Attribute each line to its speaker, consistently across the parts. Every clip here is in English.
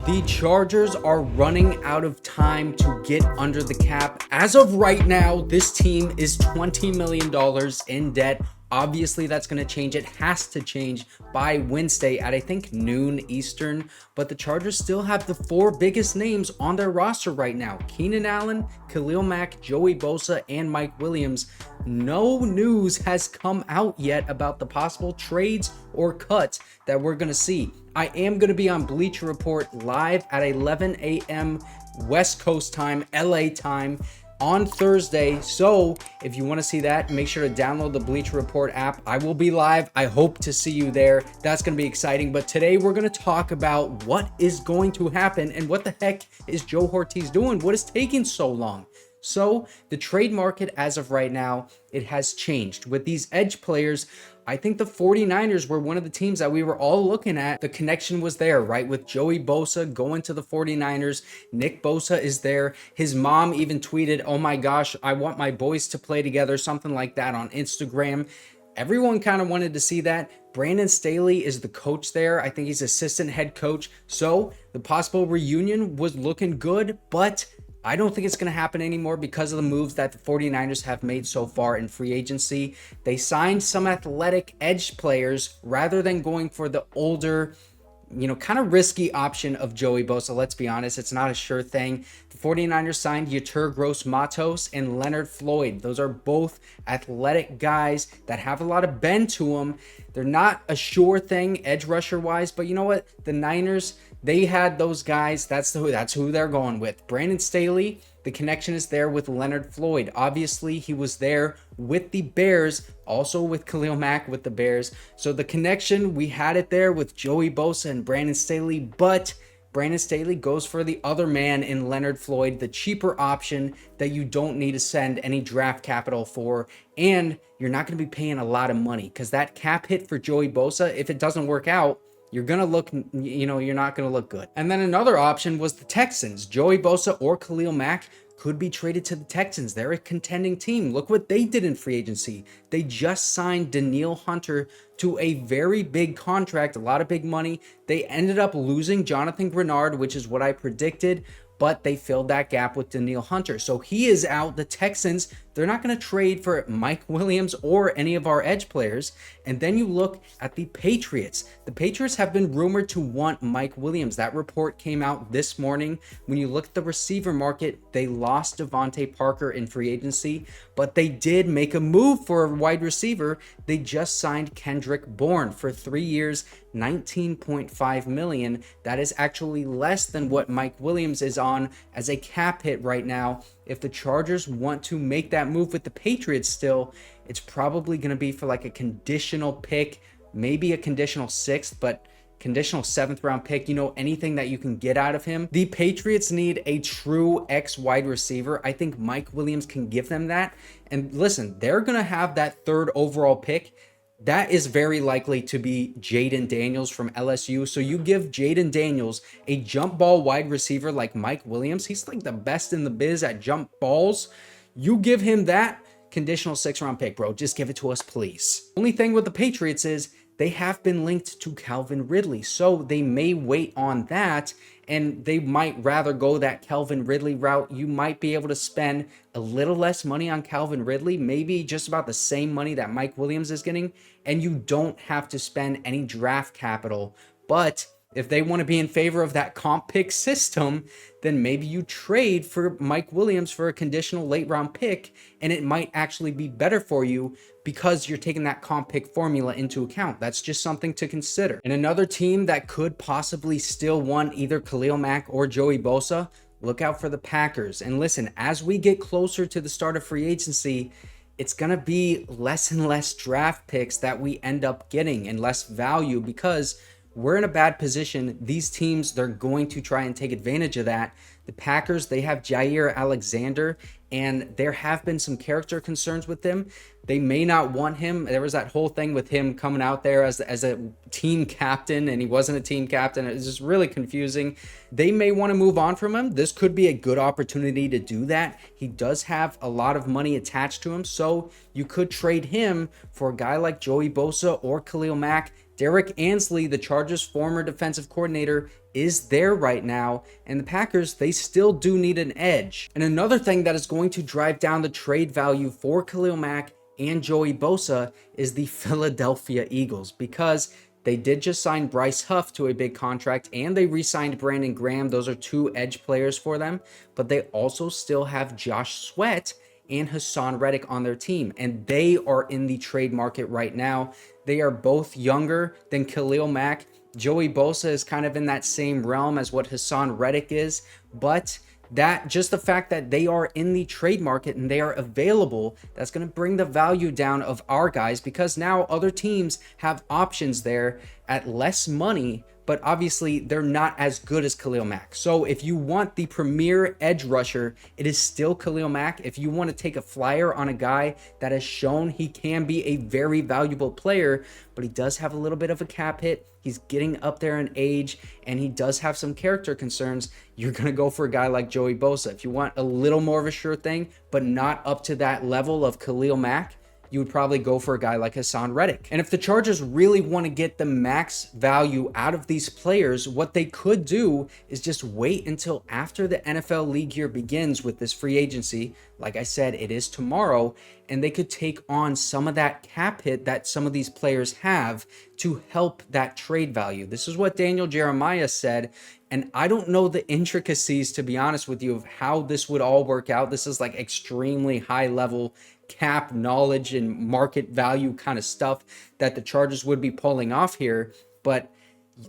Speaker 1: The Chargers are running out of time to get under the cap. As of right now, this team is $20 million in debt. Obviously, that's going to change. It has to change by Wednesday at, I think, noon Eastern. But the Chargers still have the four biggest names on their roster right now: Keenan Allen, Khalil Mack, Joey Bosa, and Mike Williams. No news has come out yet about the possible trades or cuts that we're going to see. I am going to be on Bleacher Report live at 11 a.m. West Coast time, LA time, on Thursday. So if you want to see that, make sure to download the Bleacher Report app. I will be live. I hope to see you there. That's going to be exciting. But today we're going to talk about what is going to happen and what the heck is Joe Hortiz doing? What is taking so long? So the trade market as of right now, it has changed. With these edge players, I think the 49ers were one of the teams that we were all looking at. The connection was there, right? With Joey Bosa going to the 49ers. Nick Bosa is there. His mom even tweeted, "Oh my gosh, I want my boys to play together," something like that on Instagram. Everyone kind of wanted to see that. Brandon Staley is the coach there. I think he's assistant head coach. So the possible reunion was looking good, but I don't think it's going to happen anymore because of the moves that the 49ers have made so far in free agency. They signed some athletic edge players rather than going for the older, kind of risky option of Joey Bosa. Let's be honest, it's not a sure thing. The 49ers signed Yetur, Gross-Matos, and Leonard, Floyd. Those are both athletic guys that have a lot of bend to them. They're not a sure thing edge rusher wise, but you know what? The Niners, they had those guys. That's who they're going with. Brandon Staley, the connection is there with Leonard Floyd. Obviously, he was there with the Bears, also with Khalil Mack with the Bears. So the connection, we had it there with Joey Bosa and Brandon Staley, but Brandon Staley goes for the other man in Leonard Floyd, the cheaper option that you don't need to send any draft capital for, and you're not going to be paying a lot of money because that cap hit for Joey Bosa, if it doesn't work out, you're going to look, you're not going to look good. And then another option was the Texans. Joey Bosa or Khalil Mack could be traded to the Texans. They're a contending team. Look what they did in free agency. They just signed Danielle Hunter to a very big contract, a lot of big money. They ended up losing Jonathan Grenard, which is what I predicted, but they filled that gap with Danielle Hunter. So he is out. The Texans, they're not going to trade for Mike Williams or any of our edge players. And then you look at the Patriots. The Patriots have been rumored to want Mike Williams. That report came out this morning. When you look at the receiver market, they lost Devontae Parker in free agency, but they did make a move for a wide receiver. They just signed Kendrick Bourne for 3 years, $19.5 million. That is actually less than what Mike Williams is on as a cap hit right now. If the Chargers want to make that move with the Patriots still, it's probably going to be for like a conditional pick, maybe a conditional sixth, but conditional 7th round pick, anything that you can get out of him. The Patriots need a true X wide receiver. I think Mike Williams can give them that. And listen, they're going to have that 3rd overall pick. That is very likely to be Jaden Daniels from LSU. So you give Jaden Daniels a jump ball wide receiver like Mike Williams. He's like the best in the biz at jump balls. You give him that conditional 6th round pick, bro. Just give it to us, please. Only thing with the Patriots is they have been linked to Calvin Ridley. So they may wait on that, and they might rather go that Calvin Ridley route. You might be able to spend a little less money on Calvin Ridley, maybe just about the same money that Mike Williams is getting, and you don't have to spend any draft capital. But if they want to be in favor of that comp pick system, then maybe you trade for Mike Williams for a conditional late round pick, and it might actually be better for you because you're taking that comp pick formula into account. That's just something to consider. And another team that could possibly still want either Khalil Mack or Joey Bosa, look out for the Packers. And listen, as we get closer to the start of free agency, it's going to be less and less draft picks that we end up getting and less value because we're in a bad position. These teams, they're going to try and take advantage of that. The Packers, they have Jaire Alexander, and there have been some character concerns with him. They may not want him. There was that whole thing with him coming out there as a team captain, and he wasn't a team captain. It was just really confusing. They may want to move on from him. This could be a good opportunity to do that. He does have a lot of money attached to him, so you could trade him for a guy like Joey Bosa or Khalil Mack. Derek Ansley, the Chargers' former defensive coordinator, is there right now, and the Packers, they still do need an edge. And another thing that is going to drive down the trade value for Khalil Mack and Joey Bosa is the Philadelphia Eagles, because they did just sign Bryce Huff to a big contract, and they re-signed Brandon Graham. Those are two edge players for them, but they also still have Josh Sweat and Hasaan Reddick on their team, and they are in the trade market right now. They are both younger than Khalil Mack. Joey Bosa is kind of in that same realm as what Hasaan Reddick is, but that just the fact that they are in the trade market and they are available, that's going to bring the value down of our guys, because now other teams have options there at less money, but obviously they're not as good as Khalil Mack. So if you want the premier edge rusher, it is still Khalil Mack. If you want to take a flyer on a guy that has shown he can be a very valuable player, but he does have a little bit of a cap hit, he's getting up there in age, and he does have some character concerns, you're going to go for a guy like Joey Bosa. If you want a little more of a sure thing, but not up to that level of Khalil Mack, you would probably go for a guy like Hasaan Reddick. And if the Chargers really want to get the max value out of these players, what they could do is just wait until after the NFL league year begins with this free agency. Like I said, it is tomorrow, and they could take on some of that cap hit that some of these players have to help that trade value. This is what Daniel Jeremiah said, and I don't know the intricacies, to be honest with you, of how this would all work out. This is like extremely high level cap knowledge and market value kind of stuff that the Chargers would be pulling off here, but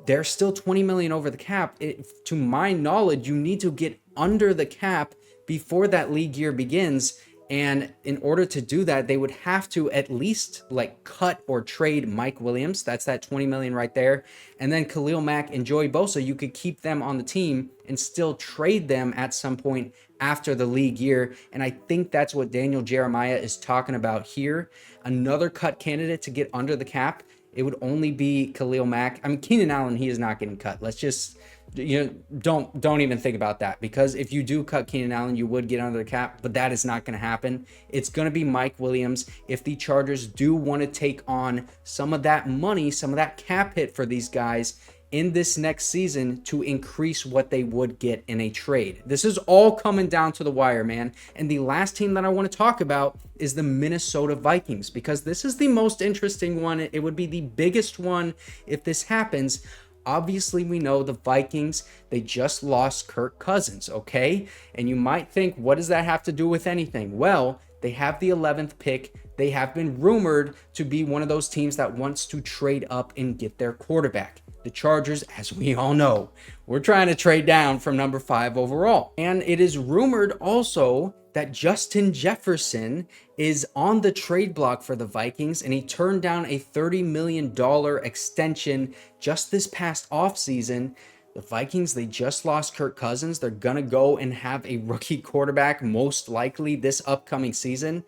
Speaker 1: they're still 20 million over the cap. To my knowledge, you need to get under the cap before that league year begins. And in order to do that, they would have to at least like cut or trade Mike Williams. That's that 20 million right there. And then Khalil Mack and Joey Bosa, you could keep them on the team and still trade them at some point after the league year. And I think that's what Daniel Jeremiah is talking about here. Another cut candidate to get under the cap, it would only be Khalil Mack. I mean, Keenan Allen, he is not getting cut. Let's just, don't even think about that, because if you do cut Keenan Allen, you would get under the cap, but that is not going to happen. It's going to be Mike Williams. If the Chargers do want to take on some of that money, some of that cap hit for these guys in this next season to increase what they would get in a trade. This is all coming down to the wire, man. And the last team that I want to talk about is the Minnesota Vikings, because this is the most interesting one. It would be the biggest one if this happens. Obviously, we know the Vikings, they just lost Kirk Cousins, okay? And you might think, what does that have to do with anything? Well, they have the 11th pick. They have been rumored to be one of those teams that wants to trade up and get their quarterback. The Chargers, as we all know, we're trying to trade down from number 5 overall. And it is rumored also that Justin Jefferson is on the trade block for the Vikings, and he turned down a $30 million extension just this past offseason. The Vikings, they just lost Kirk Cousins. They're going to go and have a rookie quarterback most likely this upcoming season.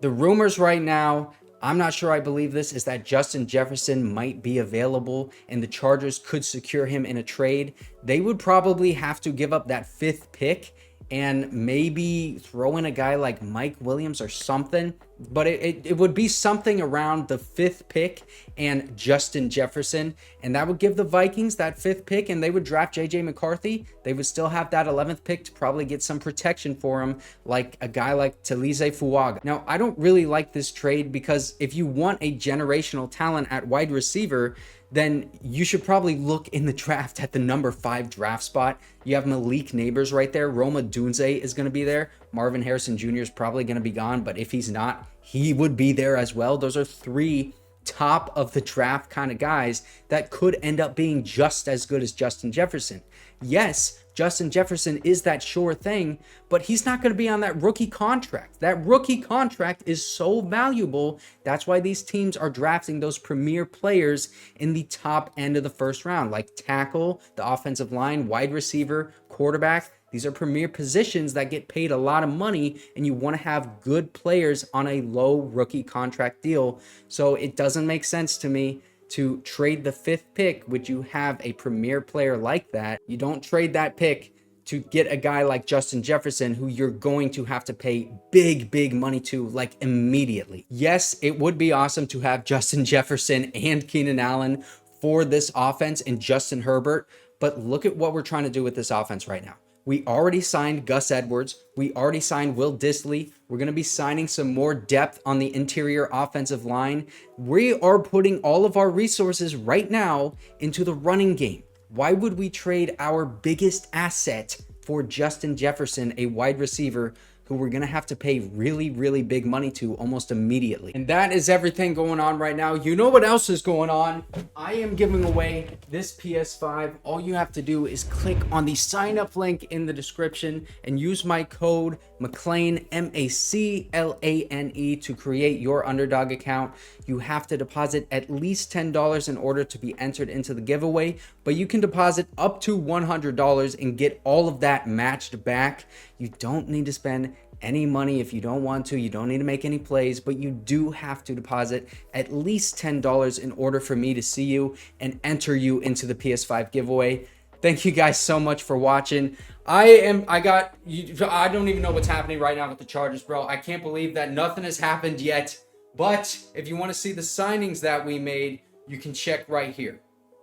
Speaker 1: The rumors right now, I'm not sure I believe this, is that Justin Jefferson might be available and the Chargers could secure him in a trade. They would probably have to give up that 5th pick and maybe throw in a guy like Mike Williams or something. But it would be something around the 5th pick and Justin Jefferson. And that would give the Vikings that 5th pick, and they would draft J.J. McCarthy. They would still have that 11th pick to probably get some protection for him, like a guy like Talize Fuaga. Now, I don't really like this trade, because if you want a generational talent at wide receiver, then you should probably look in the draft at the number 5 draft spot. You have Malik Neighbors right there. Roma Dunze is going to be there. Marvin Harrison Jr. is probably going to be gone, but if he's not, he would be there as well. Those are 3 top of the draft kind of guys that could end up being just as good as Justin Jefferson. Yes, Justin Jefferson is that sure thing, but he's not going to be on that rookie contract. That rookie contract is so valuable. That's why these teams are drafting those premier players in the top end of the first round, like tackle, the offensive line, wide receiver, quarterback. These are premier positions that get paid a lot of money, and you want to have good players on a low rookie contract deal. So it doesn't make sense to me to trade the 5th pick, which you have a premier player like that. You don't trade that pick to get a guy like Justin Jefferson, who you're going to have to pay big money to, like, immediately. Yes, it would be awesome to have Justin Jefferson and Keenan Allen for this offense and Justin Herbert, but look at what we're trying to do with this offense right now. We already signed Gus Edwards. We already signed Will Dissly. We're going to be signing some more depth on the interior offensive line. We are putting all of our resources right now into the running game. Why would we trade our biggest asset for Justin Jefferson, a wide receiver who we're going to have to pay really, really big money to almost immediately? And that is everything going on right now. You know what else is going on? I am giving away this PS5. All you have to do is click on the sign up link in the description and use my code McLane, MACLANE, to create your Underdog account. You have to deposit at least $10 in order to be entered into the giveaway, but you can deposit up to $100 and get all of that matched back. You don't need to spend any money if you don't want to. You don't need to make any plays, but you do have to deposit at least $10 in order for me to see you and enter you into the PS5 giveaway. Thank you guys so much for watching. I don't even know what's happening right now with the Chargers, bro. I can't believe that nothing has happened yet. But if you want to see the signings that we made, you can check right here.